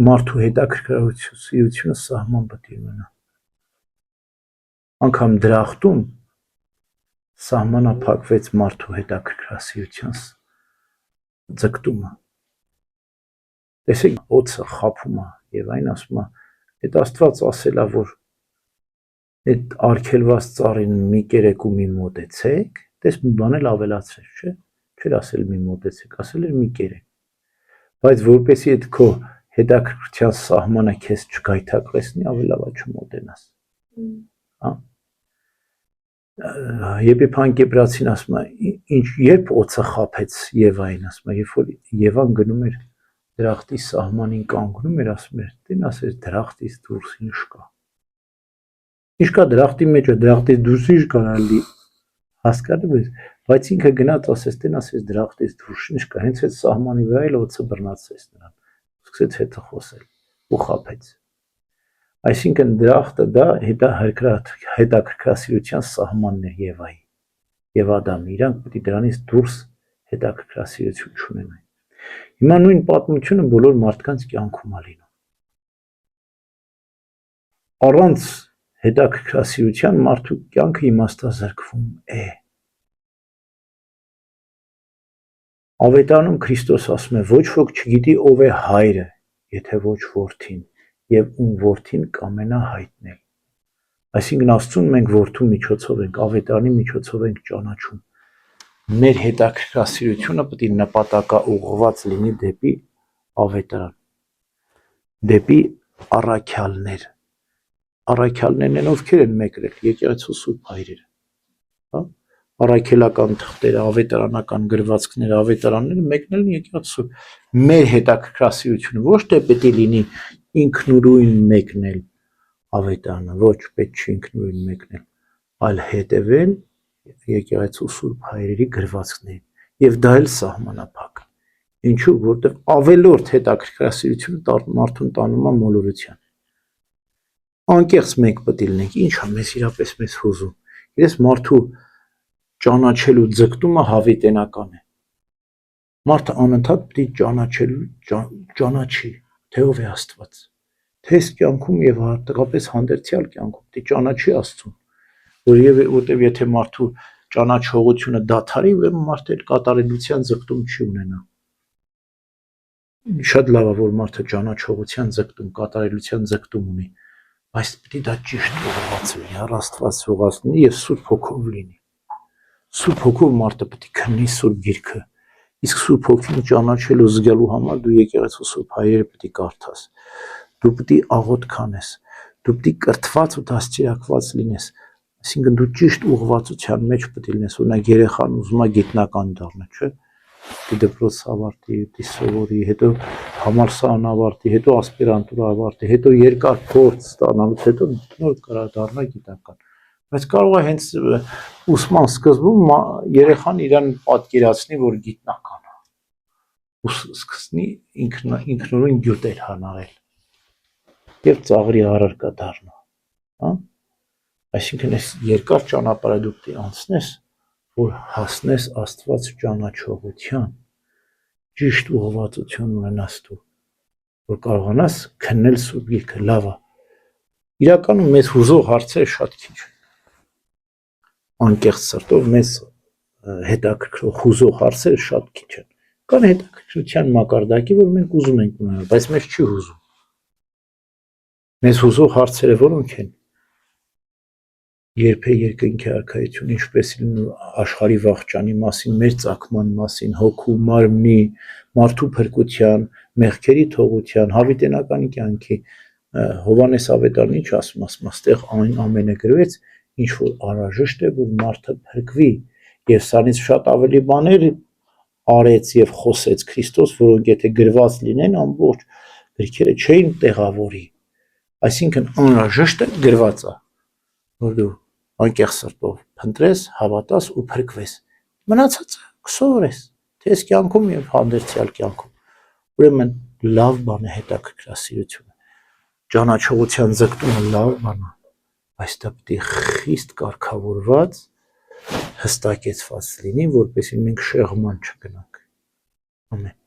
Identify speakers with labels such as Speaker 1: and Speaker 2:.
Speaker 1: մարդու հետաքրքրությունը սահման պետք է ունենա։ Անգամ դրախտում սահմանափակվեց մարդու հետաքրքրասիրության ձգտումը։ Տեսեք, օծը խափում է եւ այն ասում է, այդ Աստված ասել է, որ այդ արգելված ծառին մի կերեք ու մի մոտեցեք, դες մի բան էլ ավելացրեց, չէ՞։ Չէր ասել մի մոտեցեք, ասել էր մի կերեք։ Բայց որպեսի այդ քո հետաքրքրության սահմանը քեզ չգայթակղեցնի, ավելի լավ է չմոտենաս։ Հա։ Եփիփան Կեպրացին ասում է, ինչ երբ օծը խափեց Եվային, ասում է, երբ որ Եվան գնում էր դրախտի սահմանին կանգնում էր, ասում էր, դեն ասես դրախտից դուրս ինչ կա։ Ինչ կա դրախտի մեջ, դրախտից դուրս ինչ կա, ալի հասկանում ես, բայց ինքը գնաց ասես, դեն ասես դրախտից դուրս ինչ կա, հենց այդ սահմանի վրա էլ օծը բռնացրեց նրան, սկսեց հետը խոսել ու խափեց։ Այսինքն դրախտը դա հետաքրքրասիրության սահմանն է Եվայի եւ Ադամի, իրանք պետք է դրանից դուրս հետաքրքրասիրություն չունենան։ Հիմա նույն պատմությունը բոլոր մարդկանց կյանքում է լինում։ Առանց հետաքրքրասիրության մարդու կյանքը իմաստազրկվում է։ Ավետարանում Քրիստոս ասում է, ոչ ոք չգիտի ով է հայրը, եթե ոչ որդին, եւ ում որդին կամենա հայտնել։ Այսինքն Աստծուն մենք որդու միջոցով ենք, ավետարանի միջոցով ենք ճանաչում։ Մեր հետաքրքրասիրությունը պետք է նպատակաուղղված լինի դեպի ավետարան, դեպի առաքյալներ։ Առաքյալներն են ովքեր են մեկրել եկեղեցու սուրբ հայրերը, հա։ Առաքելական թղթերը, ավետարանական գրվածքները, ավետարանները մեկնել են եկեղեցու։ Մեր հետաքրքրասիրությունը ոչ թե պետք է լինի ինքնուրույն մեկնել ավետարանը, ոչ պետք չի ինքնուրույն մեկնել, այլ հետևել եկեղեցու սուրբ հայրերի գրվածքներին, եւ դա էլ սահմանափակ։ Ինչու՞, որտեղ ավելորդ հետաքրքրասիրությունը մարդուն տանում է մոլորության։ Անկեղծ մենք պետք է լինենք, ինչ է մեզ իրապես մեզ հուզում։ Ես մարդու ճանաչելու ձգտումը հավիտենական է։ Մարդը անընդհատ պետք է ճանաչի, թե ով է Աստված։ Թե այս կյանքում եւ հատկապես հանդերձյալ կյանքում պետք է ճանաչի Աստծուն, որովհետեւ եթե մարդու ճանաչողությունը դադարի, ուրեմն մարդը կատարելության ձգտում չի ունենա։ Շատ լավ է, որ մարդը ճանաչողության ձգտում, կատարելության ձգտում ունի, բայց պետք է դա ճիշտ ուղղված լինի, առ Աստված ուղղված լինի եւ Սուրբ Հոգով լինի։ Սուրբ Հոգով մարդը պետք է քննի Սուրբ Գիրքը, իսկ Սուրբ Հոգին ճանաչելու զգալու համար դու եկեղեցու Սուրբ հայրերը պետք է կարդաս, դու պետք է աղոթք անես, դու պետք է կրթված ու դաստիարակված լինես, այսինքն դու ճիշտ ուղղվածության մեջ պետք է լինես, օրինակ երեխան ուզում է գիտնական դառնա, չէ՞։ Դպրոց ավարտի, դի սովորի, հետո համալսարան ավարտի, հետո ասպիրանտուրա ավարտի, հետո երկար փորձ ստանալուց հետո նոր կարա դառնա գիտական։ Բայց կարող է հենց ուսման սկզբում երեխան իրան պատկերացնի, որ գիտնական է, ու սկսնի ինքնուրույն գյուտեր հանարել եւ ծաղրի առարկա դառնա, հա։ Այսինքն այս երկար ճանապարհը դու պետք է անցնես, որ հասնես Աստված ճանաչողության, ճիշտ ուղղվածություն ունենաս դու, որ կարողանաս քննել Սուրբ Գիրքը, լավ է։ Իրականում մեզ հուզող հարցերը շատ քիչ են։ Անկեղծ սրտով մեզ հետաքրքրող հուզող հարցերը շատ քիչ են։ Կան հետաքրքրության մակարդակի, որ մենք ուզում ենք ունենալ, բայց մեզ չի հուզում։ Մեզ հուզող հարցերը որոնք են։ Երբ է երկնքի արքայություն, ինչպես լինում աշխարհի վախճանի մասին, մեր ծագման մասին, հոգու, մարմնի, մարդու փրկության, մեղքերի թողության, հավիտենական կյանքի, Հովհաննես ավետարանը ինչ ասում, այստեղ այն ամենը գրվեց, ինչ որ անհրաժեշտ է, որ մարդը փրկվի, եւ սրանից շատ ավելի բաներ արեց եւ խոսեց Քրիստոս, որոնք եթե գրված լինեն, ամբողջ գրքերը չէին տեղավորի։ Այսինքն անհրաժեշտ է գրված է, որ դու անկեղծ սրտով փնտրես, հավատաս ու փրկվես։ Մնացածը կսովորես, թե այս կյանքում եւ հանդերձյալ կյանքում։ Ուրեմն լավ բան է հետաքրքրասիրությունը։ Ճանաչողության ձգտումը լավ բան է, բայց դա պետք է խիստ կարգավորված, հստակեցված լինի, որպեսզի մենք շեղման չգնանք։ Ամեն